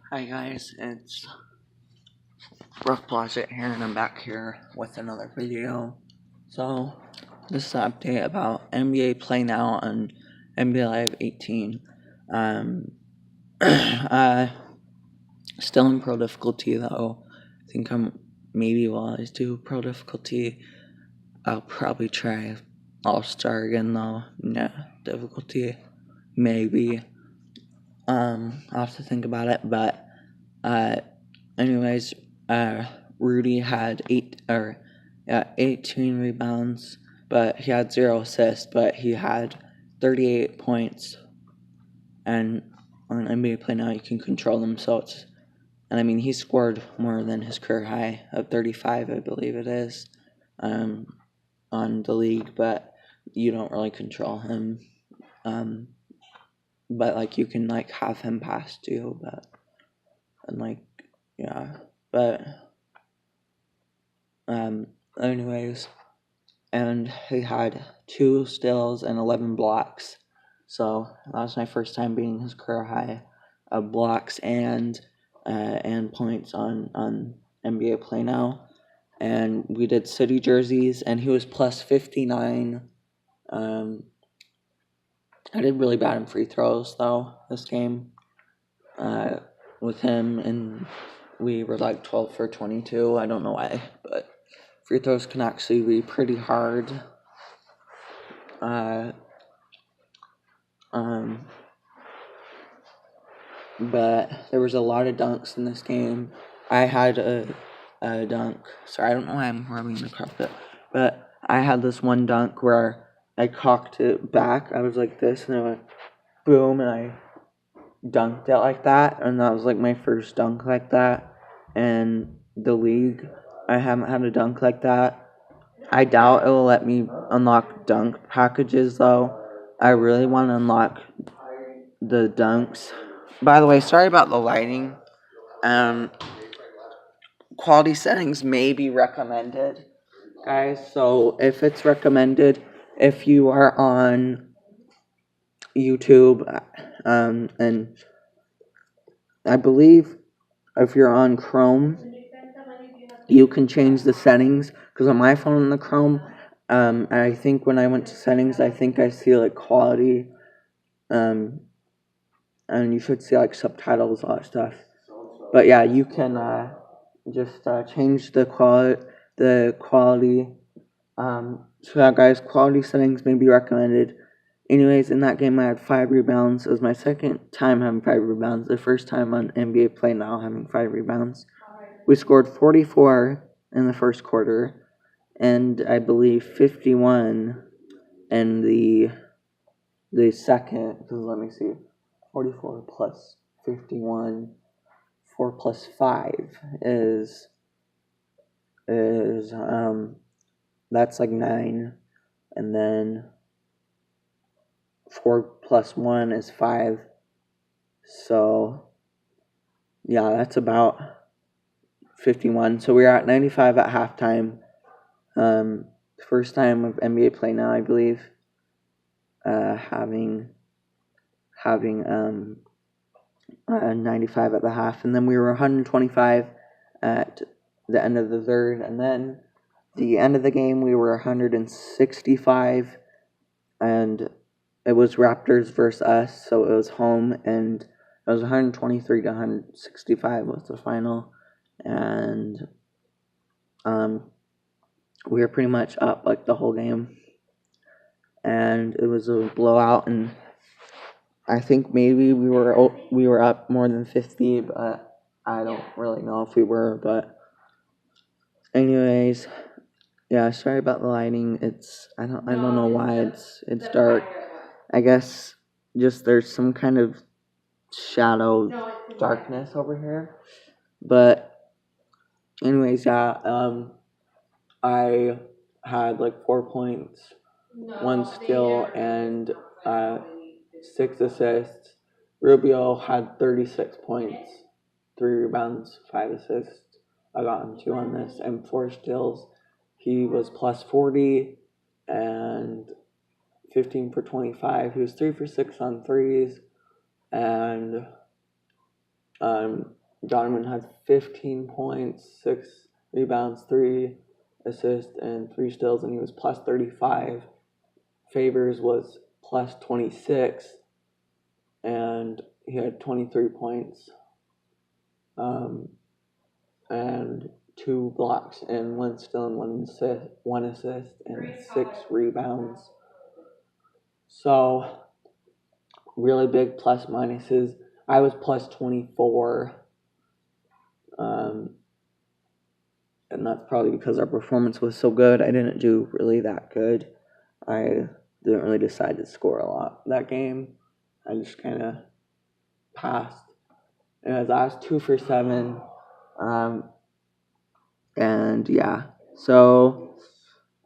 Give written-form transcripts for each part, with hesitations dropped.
Hi guys, it's Rough Closet here, and I'm back here with another video. So, this is an update about NBA Play Now on NBA Live 18. Still in pro difficulty though. I think I'm maybe while I do pro difficulty, I'll probably try All-Star again though. Yeah, difficulty, maybe. I'll have to think about it, but anyways, Rudy had 18 rebounds, but he had 0 assists, but he had 38 points. And on NBA Play Now, you can control them, and I mean, he scored more than his career high of 35, I believe it is, on the league, but you don't really control him. But like you can like have him pass too, but anyways, and he had 2 steals and 11 blocks. So that was my first time beating his career high of blocks and points on NBA Play Now. And we did city jerseys, and he was plus 59. I did really bad in free throws though this game with him, and we were like 12 for 22. I don't know why, but free throws can actually be pretty hard. But there was a lot of dunks in this game. I had a dunk. Sorry, I don't know why I'm rubbing the carpet, but I had this one dunk where I cocked it back. I was like this, and I went boom, and I dunked it like that, and that was like my first dunk like that in the league. I haven't had a dunk like that. I doubt it will let me unlock dunk packages though. I really want to unlock the dunks. By the way, sorry about the lighting. Quality settings may be recommended, guys. So if it's recommended, if you are on YouTube, and I believe if you're on Chrome, you can change the settings. Because on my phone in the Chrome, and I think when I went to settings, I think I see like quality, and you should see like subtitles, all that stuff. But yeah, you can just change the quality. So yeah, guys, quality settings may be recommended. Anyways, in that game I had 5 rebounds. It was my second time having 5 rebounds. The first time on NBA Play Now having 5 rebounds. We scored 44 in the first quarter, and I believe 51 in the second. Because let me see, 44 plus 51. 4 plus 5 is that's like 9, and then 4 plus 1 is 5. So yeah, that's about 51. So we were at 95 at halftime. First time of NBA Play Now, I believe, having 95 at the half, and then we were 125 at the end of the third, and then the end of the game we were 165, and it was Raptors versus us, so it was home, and it was 123 to 165 was the final, and we were pretty much up like the whole game, and it was a blowout, and I think maybe we were up more than 50, but I don't really know if we were. But anyways, yeah, sorry about the lighting. I don't know why it's dark. I guess just there's some kind of shadow darkness over here. But anyways, yeah, I had like 4 points, 1 steal, and 6 assists. Rubio had 36 points, 3 rebounds, 5 assists. I got him 2 on this, and 4 steals. He was plus 40 and 15 for 25. He was 3 for 6 on threes, and Donovan had 15 points, 6 rebounds, 3 assists, and 3 steals, and he was plus 35. Favors was plus 26, and he had 23 points, and 2 blocks, and 1 steal, and 1 assist, and 6 rebounds. So, really big plus minuses. I was plus 24. And that's probably because our performance was so good. I didn't do really that good. I didn't really decide to score a lot that game. I just kind of passed. And I was 2 for 7. And yeah, so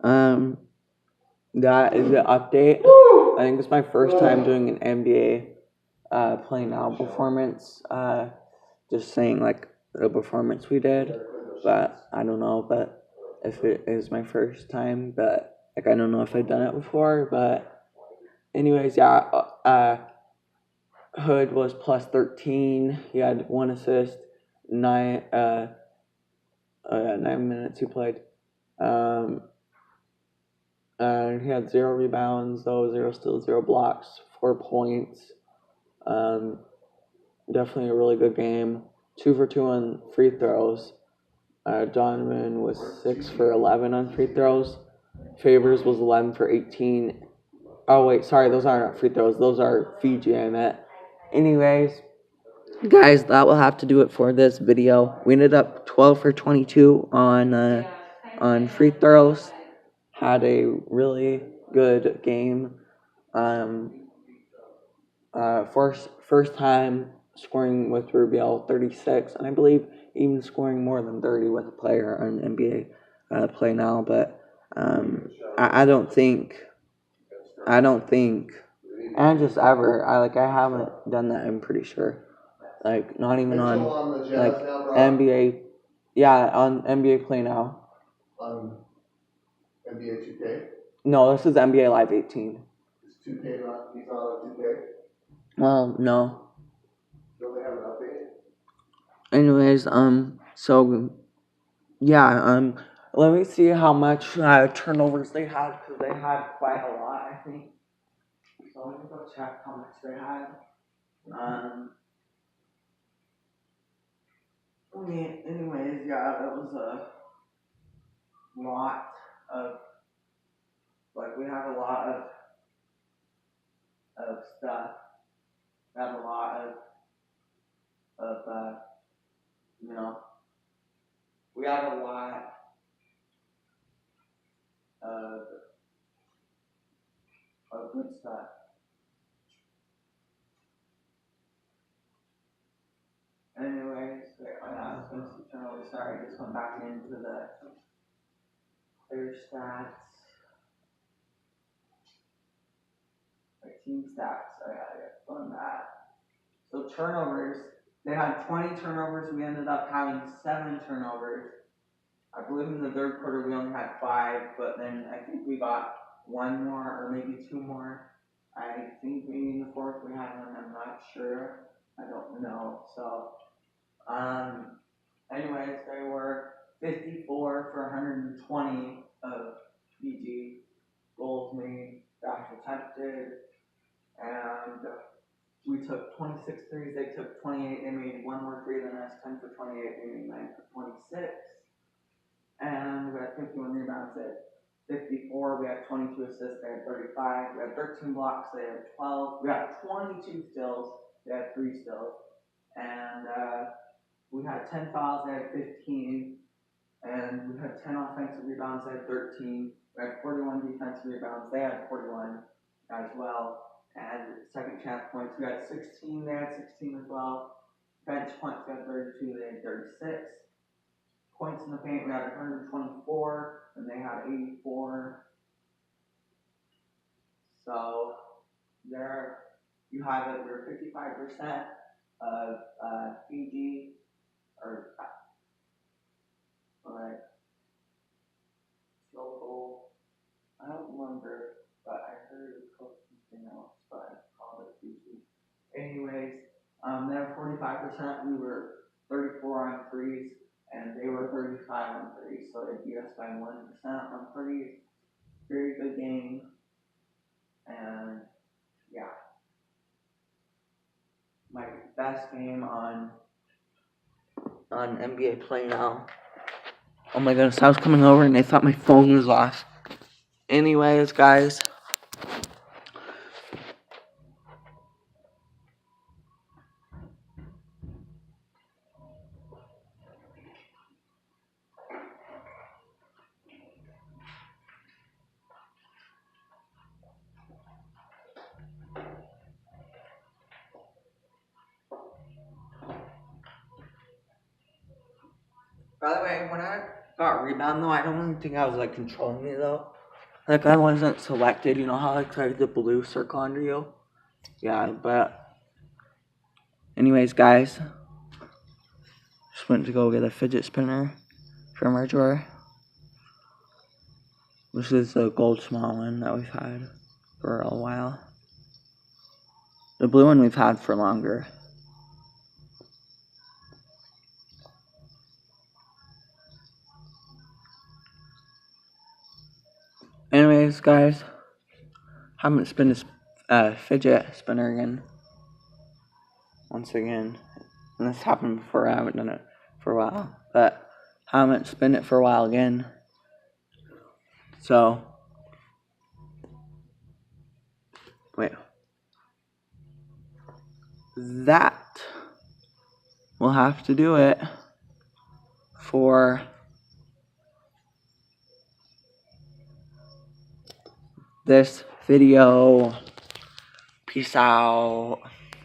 that is the update. I think it's my first time doing an NBA Play Now performance. Just saying like the performance we did, but I don't know. But if it is my first time, but like I don't know if I've done it before. But anyways, yeah. Hood was plus 13. He had 1 assist, 9 minutes he played. And he had 0 rebounds, though 0 steals, 0 blocks, 4 points. Definitely a really good game. 2 for 2 on free throws. Donovan was 6 for 11 on free throws. Favors was 11 for 18. Oh wait, sorry, those aren't free throws. Those are Fiji, I meant. Anyways, guys, that will have to do it for this video. We ended up 12 for 22 on free throws. Had a really good game. First time scoring with Rubio, 36, and I believe even scoring more than 30 with a player on NBA Play Now. But I don't think, and just ever, I haven't done that. I'm pretty sure, like not even on like NBA, yeah, on NBA Play Now. On NBA 2K? No, this is NBA Live 18. Is 2K not? He's not on 2K? Well, no. Don't they have an update? Anyways, so yeah, let me see how much turnovers they had, because they had quite a lot, I think. So let me go check how much they had. Anyways, yeah, that was a lot of, we had a lot of stuff. We had a lot of we had a lot of good stuff. Anyways, I was going to see turnovers. Sorry, I just went back into the player stats. Team stats. I gotta get on that. So turnovers, they had 20 turnovers. We ended up having 7 turnovers. I believe in the third quarter we only had 5, but then I think we got 1 more or maybe 2 more. I think maybe in the fourth we had 1. I'm not sure. I don't know. So, anyways, they were 54 for 120 of PG goals made, shots attempted, and we took 26 threes. They took 28. They made 1 more free than us, 10 for 28. They made 9 for 26. And we had 51 rebounds at 54. We had 22 assists. They had 35. We had 13 blocks. They had 12. We had 22 steals. They had 3 steals. And we had 10 fouls. They had 15. And we had 10 offensive rebounds. They had 13. We had 41 defensive rebounds. They had 41 as well. And second chance points, we had 16. They had 16 as well. Bench points, we had 32. They had 36. Points in the paint, we had 124, and they had 84. So there you have it. We're 55% of Fiji, or local. I don't remember, but I heard it was called something else, but I called it Fiji. Anyways, they have 45% 35%, we were 34 on threes, and they were 35 on threes, so they beat us by 1% on threes. Very good game, and yeah. My best game on NBA Play Now. Oh my goodness, I was coming over and they thought my phone was off. Anyways, guys. By the way, when I got rebound though, I don't even think I was like controlling it though. Like I wasn't selected, you know how like the blue circle under you? Yeah, but anyways guys. Just went to go get a fidget spinner from our drawer. This is the gold small one that we've had for a while. The blue one we've had for longer. Anyways, guys, haven't spun a fidget spinner again. Once again, and this happened before. I haven't done it for a while, but haven't spun it for a while again. So, wait, that will have to do it for this video. Peace out.